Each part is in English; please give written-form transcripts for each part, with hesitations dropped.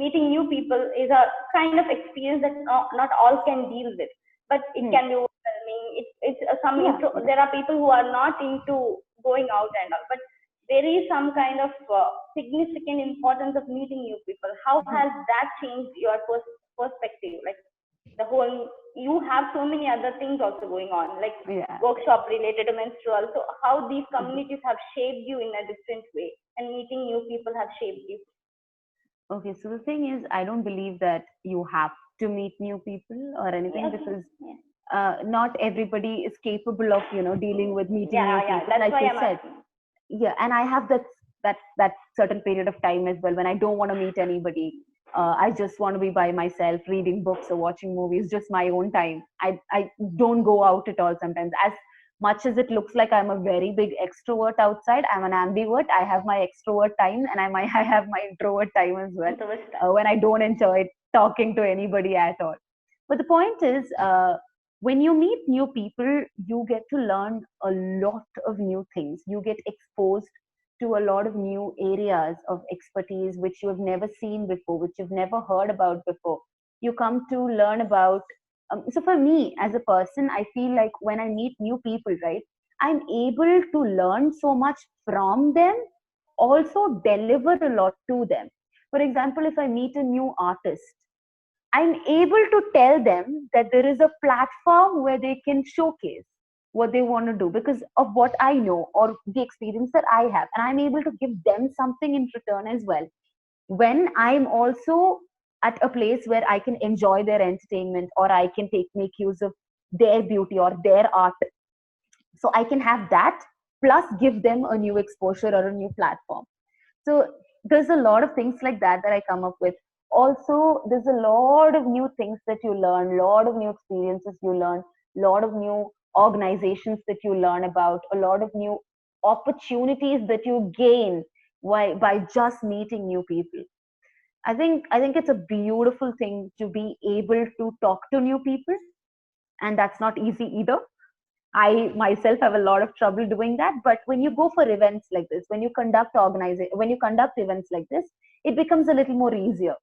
meeting new people is a kind of experience that not all can deal with, but it can be overwhelming. There are people who are not into going out and all, but there is some kind of significant importance of meeting new people. How has that changed your perspective? Like the whole, you have so many other things also going on, like workshop related to menstrual. So how these communities have shaped you in a different way, and meeting new people have shaped you? Okay, so the thing is, I don't believe that you have to meet new people or anything, because not everybody is capable of dealing with meeting new people. That's like why you I'm said. asking. Yeah, and I have that certain period of time as well when I don't want to meet anybody. I just want to be by myself, reading books or watching movies, just my own time. I don't go out at all sometimes. As much as it looks like I'm a very big extrovert outside, I'm an ambivert. I have my extrovert time and I have my introvert time as well, when I don't enjoy talking to anybody at all. But the point is, when you meet new people, you get to learn a lot of new things. You get exposed to a lot of new areas of expertise which you have never seen before, which you've never heard about before. You come to learn about. So for me as a person, I feel like when I meet new people, right, I'm able to learn so much from them, also deliver a lot to them. For example, if I meet a new artist, I'm able to tell them that there is a platform where they can showcase what they want to do because of what I know or the experience that I have. And I'm able to give them something in return as well. When I'm also at a place where I can enjoy their entertainment or I can make use of their beauty or their art. So I can have that plus give them a new exposure or a new platform. So there's a lot of things like that I come up with. Also, there's a lot of new things that you learn, a lot of new experiences you learn, a lot of new organizations that you learn about, a lot of new opportunities that you gain by just meeting new people. I think it's a beautiful thing to be able to talk to new people, and that's not easy either. I myself have a lot of trouble doing that. But when you go for events like this, when you conduct events like this, it becomes a little more easier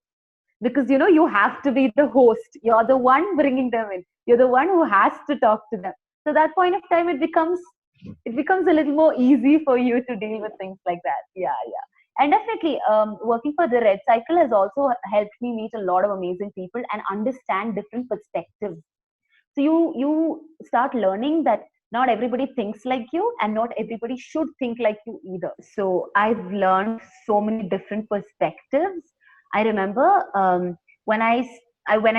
because you have to be the host. You're the one bringing them in. You're the one who has to talk to them. So that point of time, it becomes a little more easy for you to deal with things like that. Yeah, yeah. And definitely, working for the Red Cycle has also helped me meet a lot of amazing people and understand different perspectives. So you start learning that not everybody thinks like you and not everybody should think like you either. So I've learned so many different perspectives. I remember when when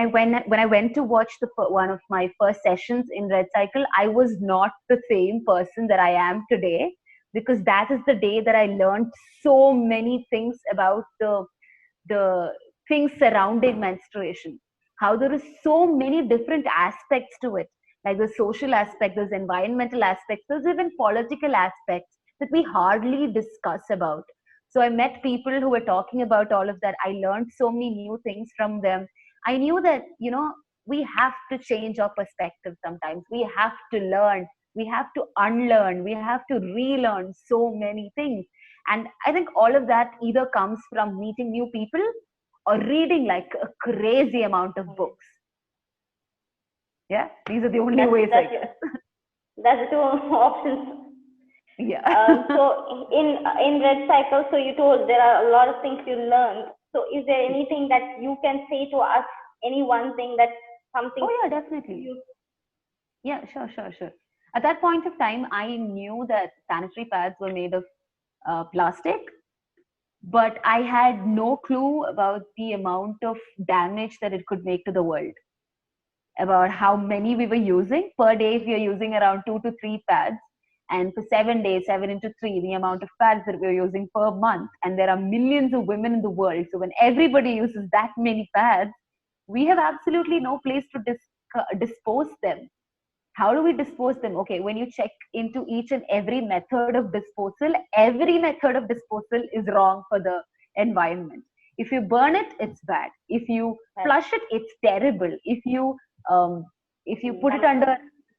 I went to watch one of my first sessions in Red Cycle, I was not the same person that I am today, because that is the day that I learned so many things about the things surrounding menstruation, how there is so many different aspects to it, like the social aspect, there's environmental aspects, there's even political aspects that we hardly discuss about. So I met people who were talking about all of that. I learned so many new things from them. I knew that we have to change our perspective. Sometimes we have to learn, we have to unlearn, we have to relearn so many things. And I think all of that either comes from meeting new people or reading like a crazy amount of books. Yeah, these are the only ways I guess. That's the two options. Yeah. So in Red Cycle, so you told there are a lot of things you learned. So is there anything that you can say to us? Any one thing that something? Oh yeah, definitely. Yeah, sure. At that point of time, I knew that sanitary pads were made of plastic, but I had no clue about the amount of damage that it could make to the world. About how many we were using per day. If you're using around 2 to 3 pads, and for 7 days, 7 into 3, the amount of pads that we're using per month, and there are millions of women in the world. So when everybody uses that many pads, we have absolutely no place to dispose them. How do we dispose them? Okay, when you check into each and every method of disposal, every method of disposal is wrong for the environment. If you burn it, it's bad. If you flush it, it's terrible. Um, if you put it under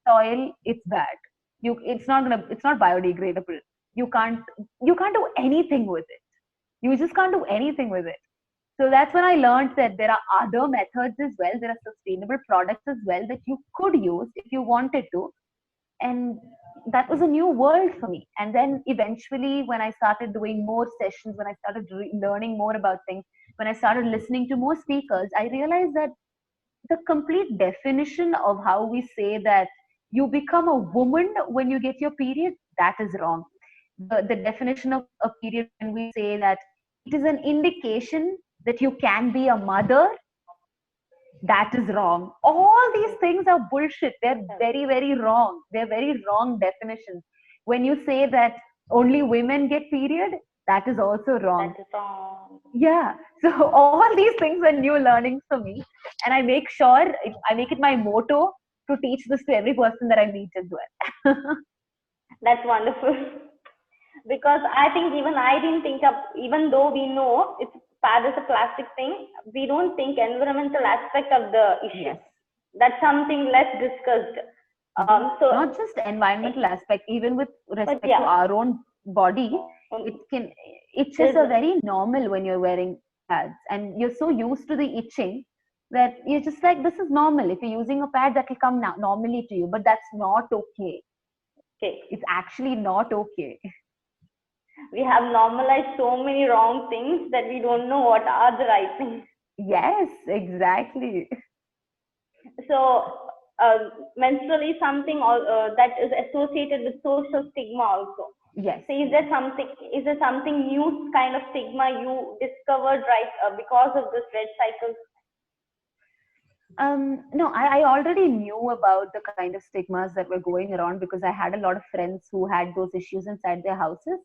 soil, it's bad. It's not biodegradable. You can't do anything with it. You just can't do anything with it. So that's when I learned that there are other methods as well. There are sustainable products as well that you could use if you wanted to. And that was a new world for me. And then eventually, when I started doing more sessions, when I started learning more about things, when I started listening to more speakers, I realized that the complete definition of how we say that you become a woman when you get your period, that is wrong. The definition of a period, when we say that it is an indication that you can be a mother, that is wrong. All these things are bullshit. They're very, very wrong. They're very wrong definitions. When you say that only women get period, that is also wrong. That is wrong. Yeah. So all these things are new learnings for me. And I make sure, I make it my motto to teach this to every person that I meet as well. That's wonderful. Because I think even I didn't think of, even though we know it's pad is a plastic thing, we don't think environmental aspect of the issue. Yes. That's something less discussed. So not just environmental aspect, even with respect to our own body, itches are very normal when you're wearing pads, and you're so used to the itching that you're just like, this is normal. If you're using a pad, that will come normally to you, but that's not okay. It's actually not okay. We have normalized so many wrong things that we don't know what are the right things. Yes, exactly. So menstrual is something that is associated with social stigma also. Yes. So is there something new kind of stigma you discovered because of this red cycle? No, I already knew about the kind of stigmas that were going around because I had a lot of friends who had those issues inside their houses.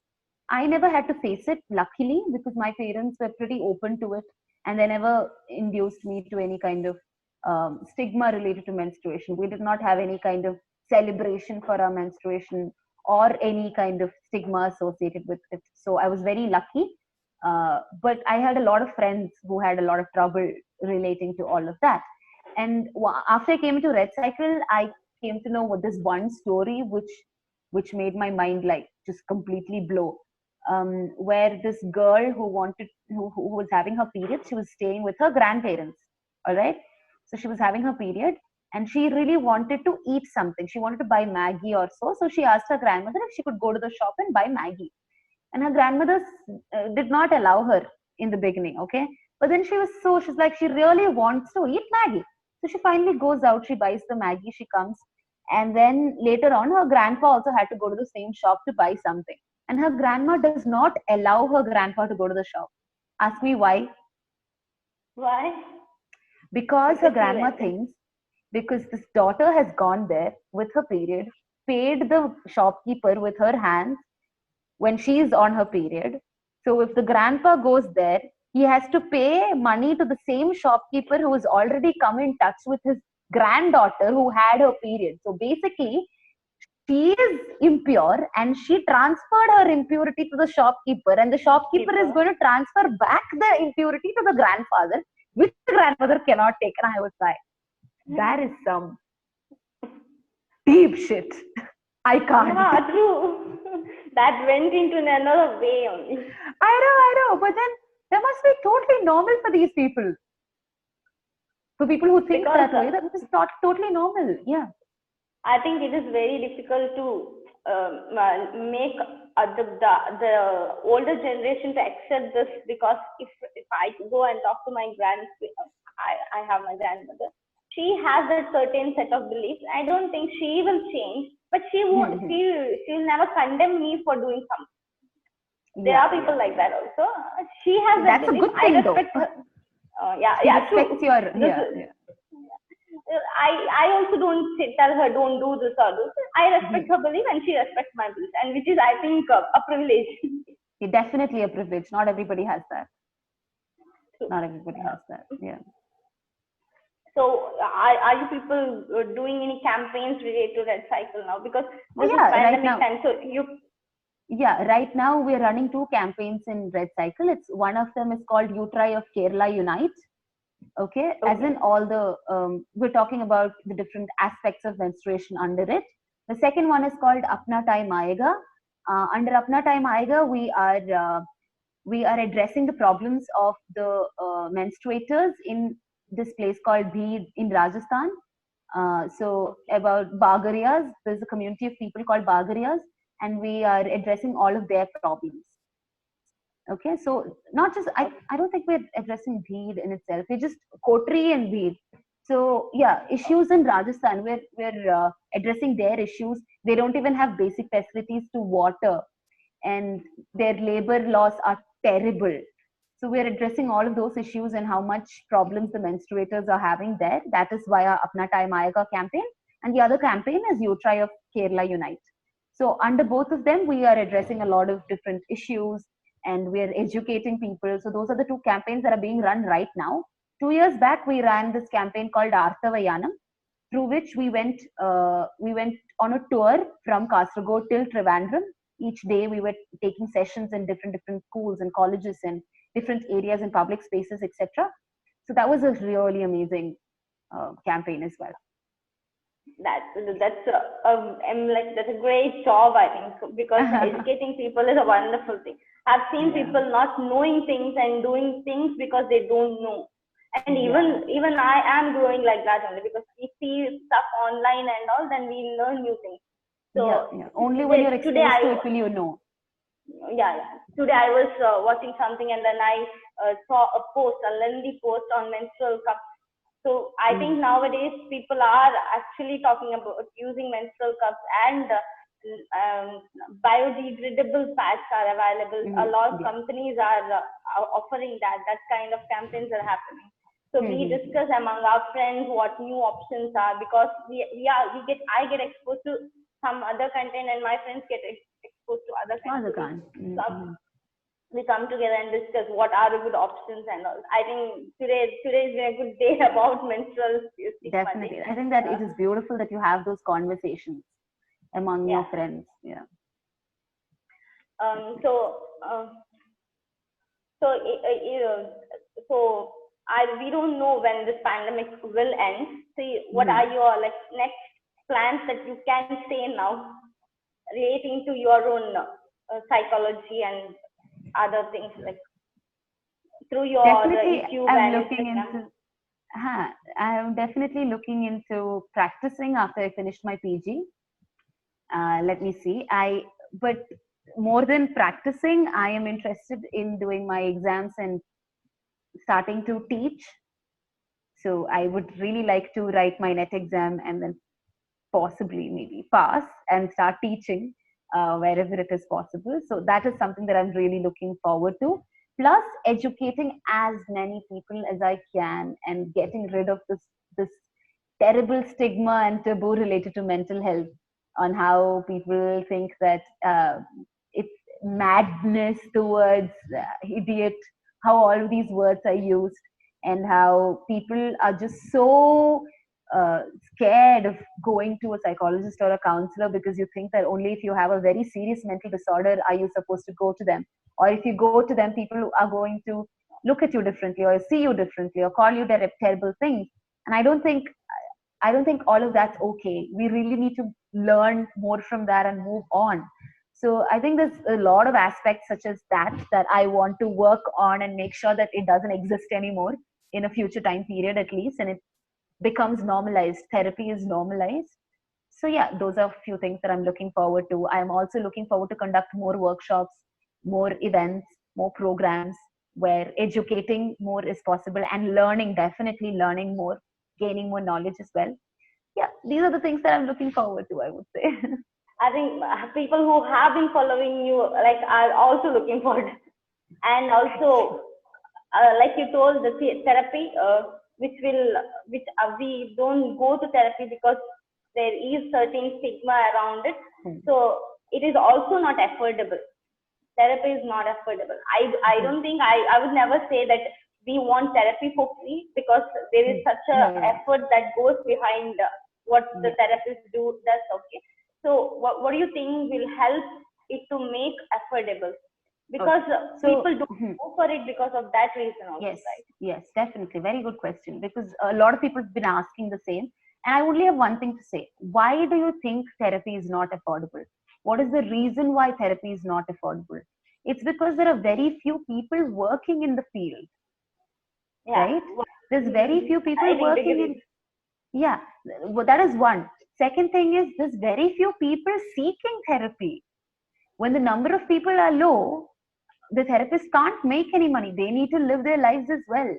I never had to face it, luckily, because my parents were pretty open to it and they never induced me to any kind of stigma related to menstruation. We did not have any kind of celebration for our menstruation or any kind of stigma associated with it. So I was very lucky. But I had a lot of friends who had a lot of trouble relating to all of that. And after I came into Red Cycle, I came to know this one story which made my mind like just completely blow. Where this girl who was having her period, she was staying with her grandparents. All right, so she was having her period, and she really wanted to eat something. She wanted to buy Maggie or so. So she asked her grandmother if she could go to the shop and buy Maggie. And her grandmother did not allow her in the beginning. Okay, but then she's like, she really wants to eat Maggie. So she finally goes out, she buys the Maggie, she comes. And then later on, her grandpa also had to go to the same shop to buy something. And her grandma does not allow her grandpa to go to the shop. Ask me why. Why? Because her grandma thinks, because this daughter has gone there with her period, paid the shopkeeper with her hands when she is on her period. So if the grandpa goes there, he has to pay money to the same shopkeeper who has already come in touch with his granddaughter who had her period. So basically, she is impure and she transferred her impurity to the shopkeeper, and the shopkeeper is going to transfer back the impurity to the grandfather, which the grandmother cannot take. And I was like, that is some deep shit. I can't. Yeah, true. That went into another way only. I know. But then that must be totally normal for these people. For people who think that way, that is not totally normal. Yeah. I think it is very difficult to make the older generation to accept this, because if I go and talk to my I have my grandmother. She has a certain set of beliefs. I don't think she will change, but she won't. She'll never condemn me for doing something. There are people like that also. She has that belief. A good thing, I respect her. She respects true. your. I also don't tell her don't do this or do this. I respect her belief and she respects my belief, and which is, I think, a privilege. Definitely a privilege. Not everybody has that. Not everybody has that. Yeah. So, are you people doing any campaigns related to Red Cycle now? Because this is pandemic time, so you. Yeah, right now we're running 2 campaigns in Red Cycle. One of them is called Utri of Kerala Unite. Okay, as in all the we're talking about the different aspects of menstruation under it. The second one is called Apna Time Aayega. Under Apna Time Aayega, we are we are addressing the problems of the menstruators in this place called Bhid in Rajasthan. So about Bagariyas, there's a community of people called Bagariyas, and we are addressing all of their problems. Okay, so not just I don't think we're addressing Bhid in itself. We're just Kotri and Bhid. So yeah, issues in Rajasthan, we're addressing their issues. They don't even have basic facilities to water, and their labor laws are terrible. So we're addressing all of those issues and how much problems the menstruators are having there. That is via Apna Time Aayega campaign, and the other campaign is UTRI of Kerala Unite. So under both of them, we are addressing a lot of different issues and we're educating people. So those are the two campaigns that are being run right now. 2 years back, we ran this campaign called Arthavayanam, through which we went on a tour from Kasaragod till Trivandrum. Each day we were taking sessions in different schools and colleges and different areas and public spaces, etc. So that was a really amazing campaign as well. That's that's a great job, I think, because educating people is a wonderful thing. I've seen people not knowing things and doing things because they don't know. And even I am growing like that only, because we see stuff online and all, then we learn new things. So only when you're exposed to it will you know. Today I was watching something, and then I saw a lengthy post on menstrual cups. So I think nowadays people are actually talking about using menstrual cups, and biodegradable pads are available. A lot of companies are offering that kind of campaigns are happening. So we discuss among our friends what new options are, because I get exposed to some other content, and my friends get exposed to other content. We come together and discuss what are the good options and all. I think today is a good day about menstrual stigma. Definitely. I think that it is beautiful that you have those conversations among your friends. We don't know when this pandemic will end. So what are your next plans that you can say now relating to your own psychology and other things, like through your YouTube and Instagram? I'm definitely looking into practicing after I finished my PG. Let me see. But more than practicing, I am interested in doing my exams and starting to teach. So I would really like to write my NET exam and then possibly maybe pass and start teaching wherever it is possible. So that is something that I'm really looking forward to. Plus educating as many people as I can and getting rid of this terrible stigma and taboo related to mental health, on how people think that it's madness towards idiot, how all of these words are used, and how people are just so scared of going to a psychologist or a counselor, because you think that only if you have a very serious mental disorder are you supposed to go to them, or if you go to them, people are going to look at you differently or see you differently or call you terrible things. And I don't think all of that's okay. We really need to learn more from that and move on. So I think there's a lot of aspects such as that I want to work on and make sure that it doesn't exist anymore in a future time period, at least, and it becomes normalized. Therapy is normalized. So yeah, those are a few things that I'm looking forward to. I'm also looking forward to conduct more workshops, more events, more programs where educating more is possible, and definitely learning more, gaining more knowledge as well. Yeah, these are the things that I'm looking forward to, I would say. I think people who have been following you are also looking forward. And also, like you told, the therapy, which we don't go to therapy because there is certain stigma around it. So it is also not affordable. Therapy is not affordable. I don't think I would never say that we want therapy for free, because there is such a effort that goes behind what the therapist does. Okay. So what do you think will help it to make affordable? Because people don't go for it because of that reason also, right? Yes, definitely. Very good question, because a lot of people have been asking the same. And I only have one thing to say. Why do you think therapy is not affordable? What is the reason why therapy is not affordable? It's because there are very few people working in the field, right? There's very few people working in, yeah, well, that is one. Second thing is there's very few people seeking therapy. When the number of people are low, the therapists can't make any money. They need to live their lives as well,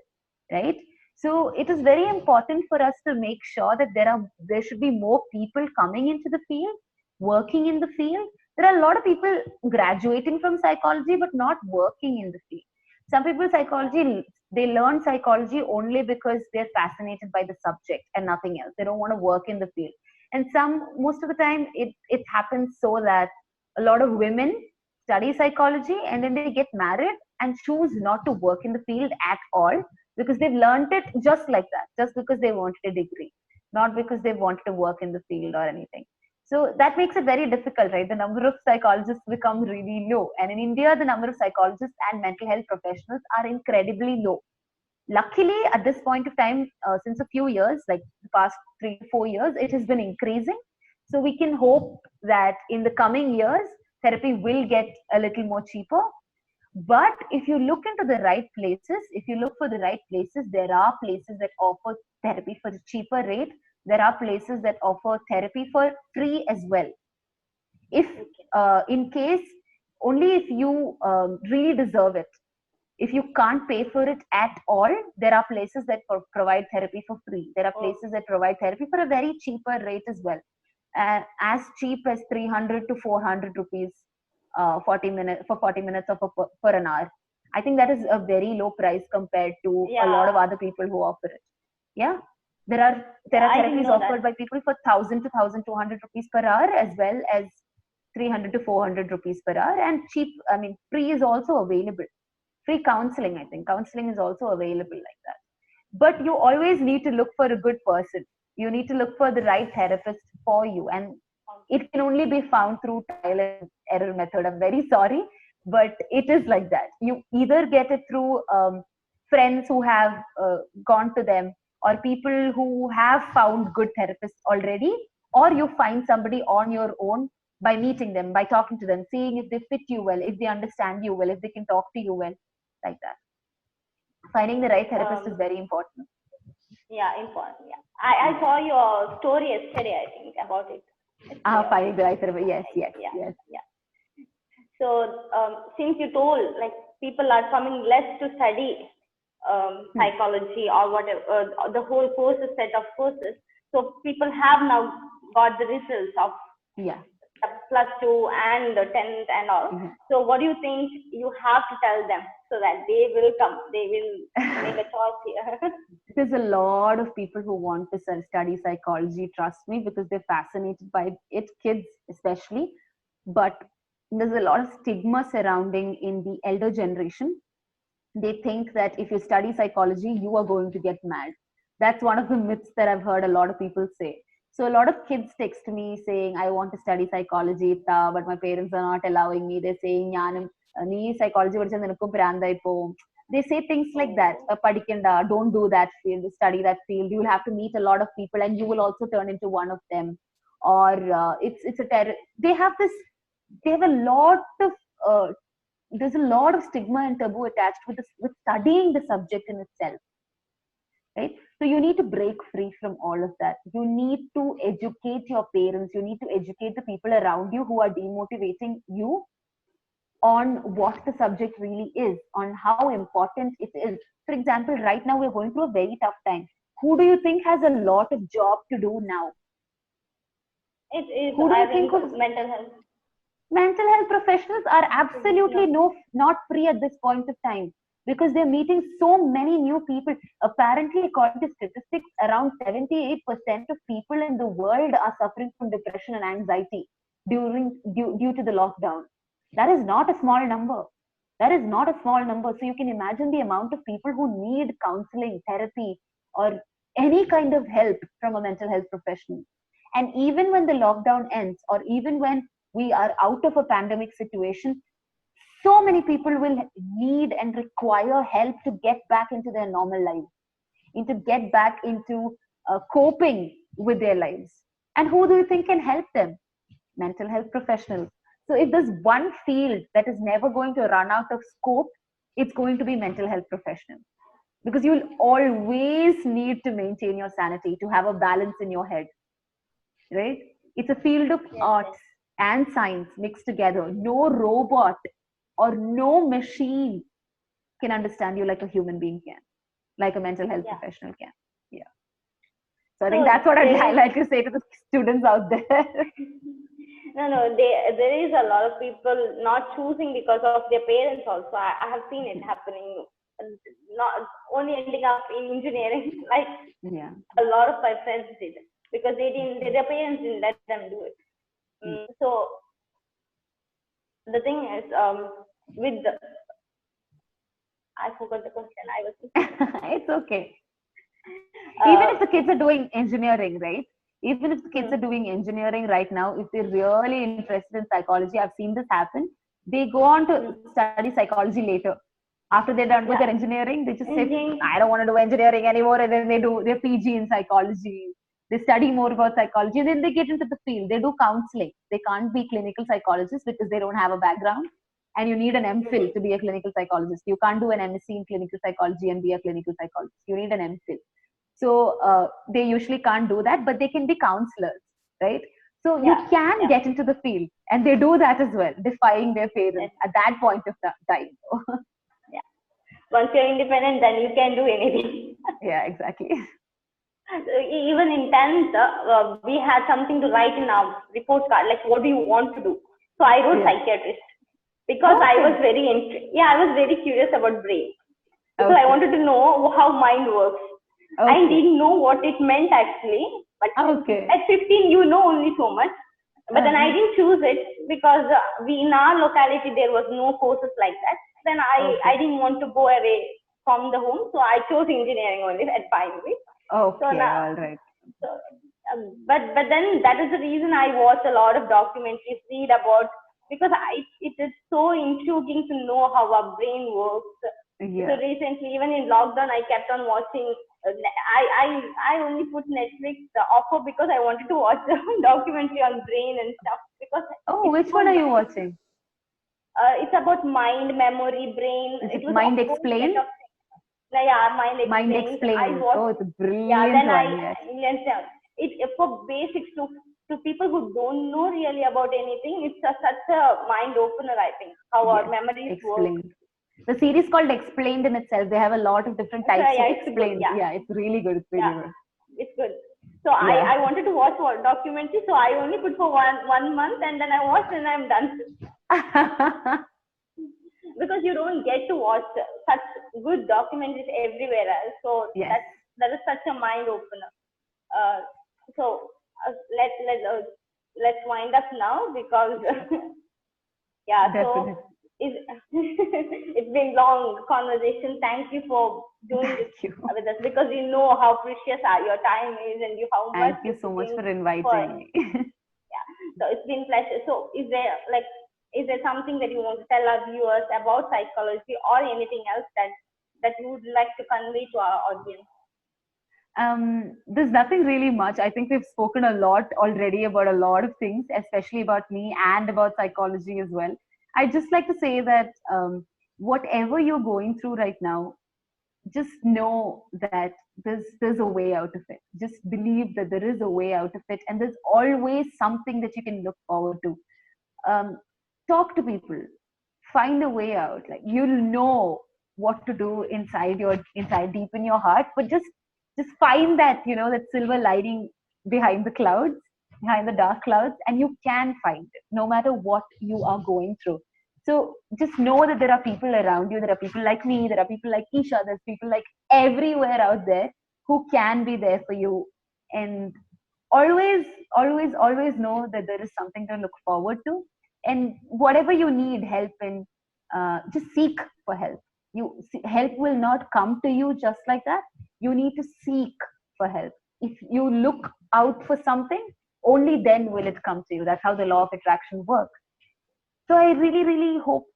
right? So it is very important for us to make sure that there should be more people coming into the field, working in the field. There are a lot of people graduating from psychology but not working in the field. Some people they learn psychology only because they're fascinated by the subject and nothing else. They don't want to work in the field. And most of the time it happens so that a lot of women study psychology and then they get married and choose not to work in the field at all because they've learned it just like that, just because they wanted a degree, not because they wanted to work in the field or anything. So that makes it very difficult, right? The number of psychologists become really low. And in India, the number of psychologists and mental health professionals are incredibly low. Luckily, at this point of time, since a few years, like the past 3 to 4 years, it has been increasing. So we can hope that in the coming years, therapy will get a little more cheaper. But if you look into the right places, if you look for the right places, there are places that offer therapy for a cheaper rate. There are places that offer therapy for free as well. If in case, only if you really deserve it. If you can't pay for it at all, there are places that provide therapy for free. There are places that provide therapy for a very cheaper rate as well. As cheap as 300 to 400 rupees 40 minutes for 40 minutes of for an hour. I think that is a very low price compared to a lot of other people who offer it. Yeah, there are therapies offered by people for 1,000 to 1,200 rupees per hour, as well as 300 to 400 rupees per hour. And cheap, I mean, free is also available. Free counseling, I think counseling is also available like that. But you always need to look for a good person. You need to look for the right therapist for you, and it can only be found through trial and error method. I'm very sorry, but it is like that. You either get it through friends who have gone to them, or people who have found good therapists already, or you find somebody on your own by meeting them, by talking to them, seeing if they fit you well, if they understand you well, if they can talk to you well, like that. Finding the right therapist is very important. Yeah, important. Yeah, I saw your story yesterday, I think, about it. Finding the right therapist. Yes. So since you told, like, people are coming less to study psychology or whatever, the whole courses, set of courses. So people have now got the results of +2 and the 10th and all. So what do you think you have to tell them so that they will come, they will make a choice here? There's a lot of people who want to study psychology, trust me, because they're fascinated by it, kids especially. But there's a lot of stigma surrounding in the elder generation. They think that if you study psychology, you are going to get mad. That's one of the myths that I've heard a lot of people say. So a lot of kids text me saying, I want to study psychology, but my parents are not allowing me. They're saying, psychology, they say things like that. Padikanda, don't do that field, study that field. You will have to meet a lot of people and you will also turn into one of them. Or they have a lot of there's a lot of stigma and taboo attached with studying the subject in itself, right? So you need to break free from all of that. You need to educate your parents. You need to educate the people around you who are demotivating you on what the subject really is, on how important it is. For example, right now we're going through a very tough time. Who do you think has a lot of job to do now? It is. Who do you think of mental health? Mental health professionals are absolutely not free at this point of time, because they're meeting so many new people. Apparently, according to statistics, around 78% of people in the world are suffering from depression and anxiety due to the lockdown. That is not a small number. That is not a small number. So you can imagine the amount of people who need counseling, therapy, or any kind of help from a mental health professional. And even when the lockdown ends, or even when we are out of a pandemic situation, so many people will need and require help to get back into their normal lives, to get back into coping with their lives. And who do you think can help them? Mental health professionals. So if there's one field that is never going to run out of scope, it's going to be mental health professional, because you'll always need to maintain your sanity, to have a balance in your head, right? It's a field of Yes, yes. arts and science mixed together. No robot or no machine can understand you like a human being can, like a mental health Yeah. professional can. Yeah. So I think So that's what there I'd is like to say to the students out there. no, there is a lot of people not choosing because of their parents also. I have seen it happening. Not only ending up in engineering, like Yeah. a lot of my friends did, because their parents didn't let them do it. So the thing is, with the, I forgot the question. I was It's okay. Even if uh, the kids are doing engineering, right? Even if the kids are doing engineering right now, if they're really interested in psychology, I've seen this happen. They go on to study psychology later. After they're done with their yeah, engineering, they just say, engine, I don't want to do engineering anymore. And then they do their PG in psychology. They study more about psychology. And then they get into the field. They do counseling. They can't be clinical psychologists because they don't have a background. And you need an MPhil to be a clinical psychologist. You can't do an MSc in clinical psychology and be a clinical psychologist. You need an MPhil. So they usually can't do that, but they can be counselors, right? So you yeah, can yeah, get into the field, and they do that as well, defying their yes, parents at that point of time. yeah. Once you're independent, then you can do anything. Yeah, exactly. Even in 10th, we had something to write in our report card, like what do you want to do? So I wrote Yeah. psychiatrist because I was Okay. I was very curious about brain, because I Okay. wanted to know how mind works. I Okay. didn't know what it meant actually, but Okay. at 15 you know only so much. But then I Uh-huh. didn't choose it because we in our locality there was no courses like that. Then I Okay. didn't want to go away from the home, so I chose engineering only at finally. So Okay. now, All right. so, but then that is the reason I watch a lot of documentaries, read about, because it is so intriguing to know how our brain works. So Yeah. recently, even in lockdown, I kept on watching. I only put Netflix offer because I wanted to watch the documentary on brain and stuff, because Oh, it's which so one are you nice. watching? It's about mind, memory, brain. Is It it was a Mind whole set Explained? of yeah, mind Mind explained. I Explained. watched, Oh, it's a yeah, brilliant then one. Yes. yes, it for basics to people who don't know really about anything. It's such a mind opener. I think how our Yes. memories work. Explained. The series called Explained in itself. They have a lot of different So types of yeah, it's good. explained. Yeah, Yeah, it's really good. It's really yeah, good. it's good. So Yeah. I wanted to watch one documentary, so I only put for one month, and then I watched and I'm done. Because you don't get to watch such good documentaries everywhere else. So Yes. that is such a mind opener. Uh, so let's wind up now, because yeah. So Definitely. it's it's been long conversation. Thank you for doing this Thank you. with us, because you know how precious your time is, and how much Thank you you so put much in for for. inviting me. Yeah. So it's been pleasure. So is there something that you want to tell our viewers about psychology, or anything else that you would like to convey to our audience? There's nothing really much. I think we've spoken a lot already about a lot of things, especially about me and about psychology as well. I just like to say that whatever you're going through right now, just know that there's a way out of it. Just believe that there is a way out of it, and there's always something that you can look forward to. um, Talk to people, find a way out. Like, you'll know what to do inside deep in your heart, but just find that, that silver lining behind the clouds, behind the dark clouds, and you can find it no matter what you are going through. So just know that there are people around you. There are people like me. There are people like Isha. There's people like everywhere out there who can be there for you. And always, always know that there is something to look forward to. And whatever you need help in, just seek for help. Help will not come to you just like that. You need to seek for help. If you look out for something, only then will it come to you. That's how the law of attraction works. So I really, really hope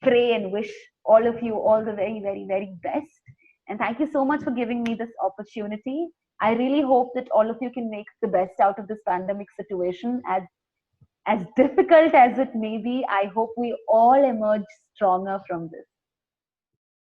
pray and wish all of you all the very, very, very best. And thank you so much for giving me this opportunity. I really hope that all of you can make the best out of this pandemic situation, as as difficult as it may be, I hope we all emerge stronger from this.